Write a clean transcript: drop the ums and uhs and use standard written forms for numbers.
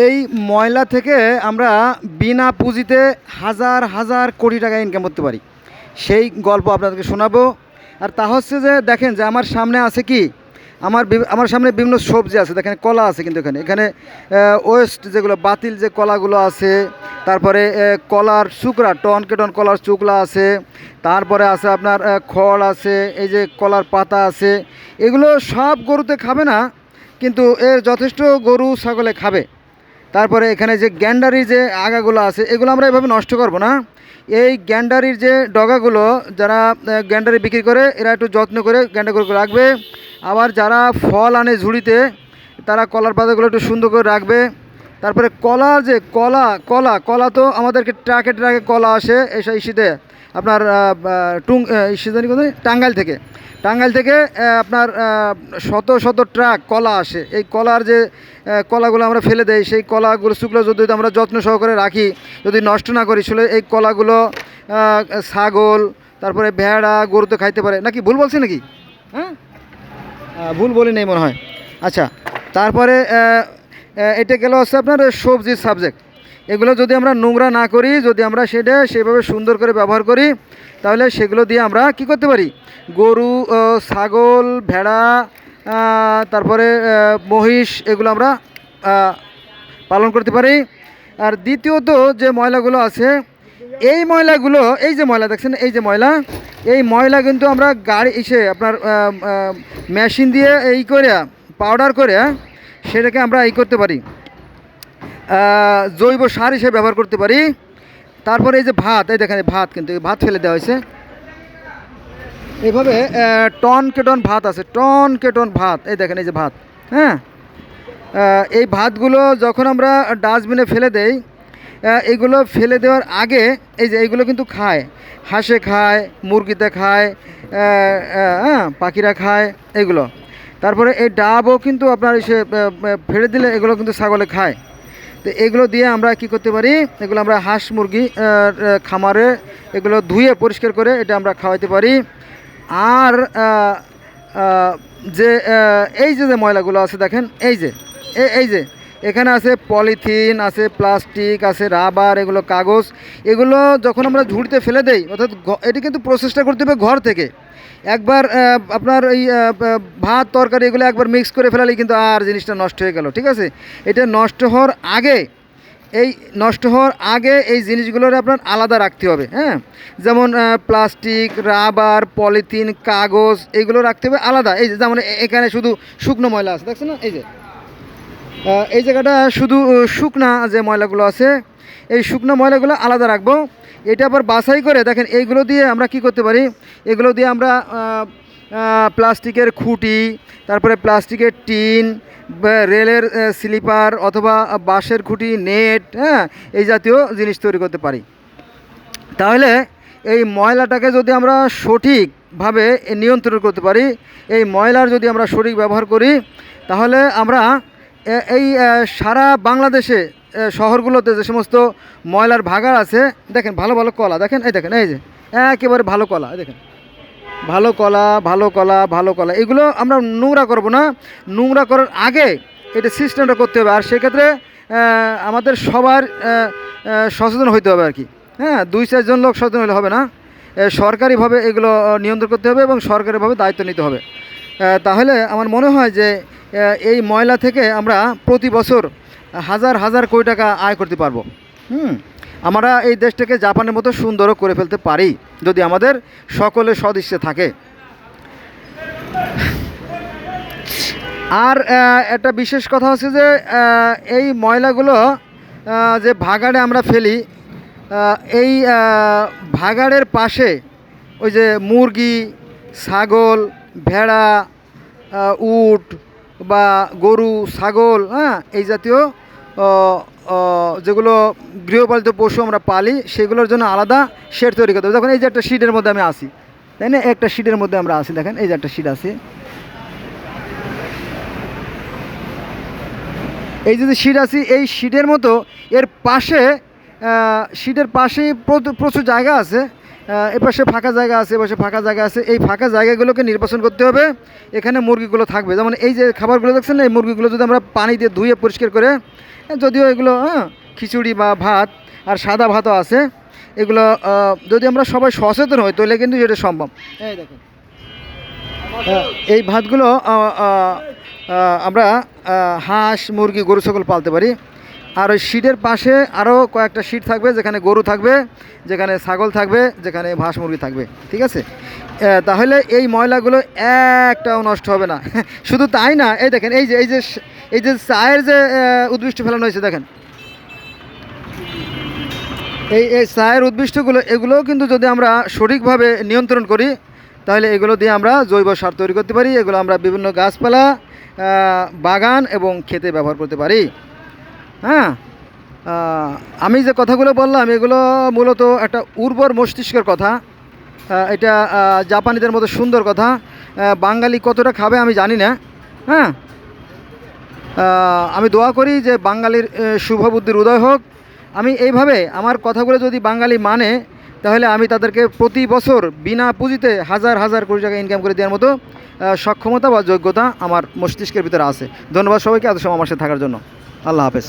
এই ময়লা থেকে আমরা বিনা পুঁজিতে হাজার হাজার কোটি টাকা ইনকাম করতে পারি, সেই গল্প আপনাদেরকে শোনাবো। আর তা হচ্ছে যে দেখেন যে আমার সামনে আছে কি, আমার সামনে বিভিন্ন সবজি আছে, দেখেন কলা আছে, কিন্তু এখানে এখানে ওয়েস্ট যেগুলো বাতিল যে কলাগুলো আছে, তারপরে কলার চুকরা টন কে টন কলার চুকলা আছে, তারপরে আছে আপনার খড় আছে, এই যে কলার পাতা আছে। এগুলো সব গরুতে খাবে না, কিন্তু এর যথেষ্ট গরু ছাগলে খাবে। তারপরে এখানে যে গ্যান্ডারির যে আগাগুলো আছে, এগুলো আমরা এভাবে নষ্ট করব না। এই গ্যান্ডারির যে ডগাগুলো যারা গ্যান্ডারি বিক্রি করে, এরা একটু যত্ন করে গ্যান্ডারগুলো রাখবে। আবার যারা ফল আনে ঝুড়িতে, তারা কলার পাতাগুলো একটু সুন্দর করে রাখবে। তারপরে কলার যে কলা কলা কলা তো আমাদেরকে ট্রাকে ট্রাকে কলা আসে এসব ইস্যুতে, আপনার ইস্যুদানি কোথায়, টাঙ্গাইল থেকে আপনার শত শত ট্রাক কলা আসে। এই কলার যে কলাগুলো আমরা ফেলে দেই, সেই কলাগুলো শুকনো যদি আমরা যত্ন সহকারে রাখি, যদি নষ্ট না করি, আসলে এই কলাগুলো ছাগল, তারপরে ভেড়া, গরু তো খাইতে পারে নাকি? ভুল বলছি নাকি? হ্যাঁ, ভুল বলি নেই মনে হয়। আচ্ছা, তারপরে এটা গেল হচ্ছে আপনার সবজির সাবজেক্ট। এগুলো যদি আমরা নোংরা না করি, যদি আমরা সেটা সেভাবে সুন্দর করে ব্যবহার করি, তাহলে সেগুলো দিয়ে আমরা কি করতে পারি, গরু, ছাগল, ভেড়া, তারপরে মহিষ, এগুলো আমরা পালন করতে পারি। আর দ্বিতীয়ত যে ময়লাগুলো আছে, এই ময়লাগুলো, এই যে ময়লা দেখছেন, এই ময়লা কিন্তু আমরা গাড়ি আপনার মেশিন দিয়ে এই করে পাউডার করে সেটাকে আমরা করতে পারি, জৈব সার হিসেবে ব্যবহার করতে পারি। তারপরে এই যে ভাত, এই দেখেন ভাত, কিন্তু এই ভাত ফেলে দেওয়া হয়েছে। এইভাবে টন কে টন ভাত আছে, টন কে টন ভাত, এই দেখেন এই যে ভাত। হ্যাঁ, এই ভাতগুলো যখন আমরা ডাস্টবিনে ফেলে দেই, এগুলো ফেলে দেওয়ার আগে এই যে এইগুলো কিন্তু খায়, হাঁসে খায়, মুরগিতে খায়, পাখিরা খায় এইগুলো। তারপরে এই ডাবও কিন্তু আপনার এসে ফেলে দিলে এগুলো কিন্তু ছাগলে খায়। তো এগুলো দিয়ে আমরা কি করতে পারি, এগুলো আমরা হাঁস মুরগি খামারে এগুলো ধুয়ে পরিষ্কার করে এটা আমরা খাওয়াতে পারি। আর যে এই যে ময়লাগুলো আছে দেখেন, এই যে এখানে আছে পলিথিন আছে, প্লাস্টিক আছে, রাবার, এগুলো কাগজ, এগুলো যখন আমরা ঝুড়িতে ফেলে দেই, অর্থাৎ এটি কিন্তু প্রসেসটা করতে হবে ঘর থেকে। একবার আপনার এই ভাত তরকারি এগুলো একবার মিক্স করে ফেলালেই কিন্তু আর জিনিসটা নষ্ট হয়ে গেল, ঠিক আছে? এটা নষ্ট হওয়ার আগে এই জিনিসগুলোর আপনার আলাদা রাখতে হবে। হ্যাঁ, যেমন প্লাস্টিক, রাবার, পলিথিন, কাগজ, এইগুলো রাখতে হবে আলাদা। এই যে যেমন এখানে শুধু শুকনো ময়লা আছে, দেখছেন না? এই জায়গাটা শুধু শুকনা যে ময়লাগুলো আছে, এই শুকনো ময়লাগুলো আলাদা রাখবো। এটা আবার বাছাই করে দেখেন, এইগুলো দিয়ে আমরা কি করতে পারি, এগুলো দিয়ে আমরা প্লাস্টিকের খুঁটি, তারপরে প্লাস্টিকের টিন, রেলের স্লিপার অথবা বাঁশের খুঁটি, নেট, হ্যাঁ, এই জাতীয় জিনিস তৈরি করতে পারি। তাহলে এই ময়লাটাকে যদি আমরা সঠিকভাবে নিয়ন্ত্রণ করতে পারি, এই ময়লার যদি আমরা সঠিক ব্যবহার করি, তাহলে আমরা এই সারা বাংলাদেশে শহরগুলোতে যে সমস্ত ময়লার ভাগাড় আছে, দেখেন ভালো ভালো কলা, দেখেন এই দেখেন, এই যে একেবারে ভালো কলা, দেখেন ভালো কলা, এগুলো আমরা নোংরা করব না। নোংরা করার আগে এটা সিস্টেমটা করতে হবে। আর সেক্ষেত্রে আমাদের সবার সচেতন হইতে হবে আর কি। হ্যাঁ, 2-4 জন লোক সচেতন হলে হবে না, সরকারিভাবে এগুলো নিয়ন্ত্রণ করতে হবে এবং সরকারিভাবে দায়িত্ব নিতে হবে। তাহলে আমার মনে হয় যে এই ময়লা থেকে আমরা প্রতি বছর হাজার হাজার কোটি টাকা আয় করতে পারবো। আমরা এই দেশটাকে জাপানের মতো সুন্দরও করে ফেলতে পারি যদি আমাদের সকলের সদিচ্ছা থাকে। আর একটা বিশেষ কথা হচ্ছে যে এই ময়লাগুলো যে ভাগাড়ে আমরা ফেলি, এই ভাগাড়ের পাশে ওই যে মুরগি, ছাগল, ভেড়া, উট বা গরু, ছাগল, হ্যাঁ, এই জাতীয় যেগুলো গৃহপালিত পশু আমরা পালি, সেগুলোর জন্য আলাদা শেড তৈরি করতে হবে। দেখুন এই যে একটা শিটের মধ্যে আমি আসি, তাই না? একটা শিটের মধ্যে আমরা আসি, দেখেন এই যে একটা শিট আছে, এই যে শিট আছি, এই শিটের মতো এর পাশে শিটের পাশেই প্রচুর জায়গা আছে। এপাশে ফাঁকা জায়গা আছে, এপাশে ফাঁকা জায়গা আছে, এই ফাঁকা জায়গাগুলোকে নির্বাচন করতে হবে। এখানে মুরগিগুলো থাকবে, যেমন এই যে খাবারগুলো দেখছেন না, এই মুরগিগুলো যদি আমরা পানি দিয়ে ধুয়ে পরিষ্কার করে, যদিও এগুলো খিচুড়ি বা ভাত আর সাদা ভাতও আছে, এগুলো যদি আমরা সবাই সচেতন হই তাহলে কিন্তু এটা সম্ভব। এই দেখেন এই ভাতগুলো আমরা হাঁস মুরগি গরু ছাগল পালতে পারি। আর ওই শীটের পাশে আরও কয়েকটা শীট থাকবে, যেখানে গরু থাকবে, যেখানে ছাগল থাকবে, যেখানে হাঁস মুরগি থাকবে, ঠিক আছে? তাহলে এই ময়লাগুলো একটাও নষ্ট হবে না। শুধু তাই না, এই দেখেন এই যে চায়ের যে উদ্ভিষ্ট ফেলানো হয়েছে, দেখেন এই চায়ের উদ্ভিষ্টগুলো, এগুলোও কিন্তু যদি আমরা সঠিকভাবে নিয়ন্ত্রণ করি তাহলে এগুলো দিয়ে আমরা জৈব সার তৈরি করতে পারি। এগুলো আমরা বিভিন্ন গাছপালা, বাগান এবং খেতে ব্যবহার করতে পারি। হ্যাঁ, আমি যে কথাগুলো বললাম এগুলো মূলত একটা উর্বর মস্তিষ্কের কথা। এটা জাপানিদের মতো সুন্দর কথা। বাঙালি কতটা খাবে আমি জানি না। হ্যাঁ, আমি দোয়া করি যে বাঙালির শুভ বুদ্ধির উদয় হোক। আমি এইভাবে আমার কথাগুলো যদি বাঙালি মানে, তাহলে আমি তাদেরকে প্রতি বছর বিনা পুঁজিতে হাজার হাজার কোটি টাকা ইনকাম করে দেওয়ার মতো সক্ষমতা বা যোগ্যতা আমার মস্তিষ্কের ভিতরে আছে। ধন্যবাদ সবাইকে এত সময় আমার সাথে থাকার জন্য। আল্লাহ হাফেজ।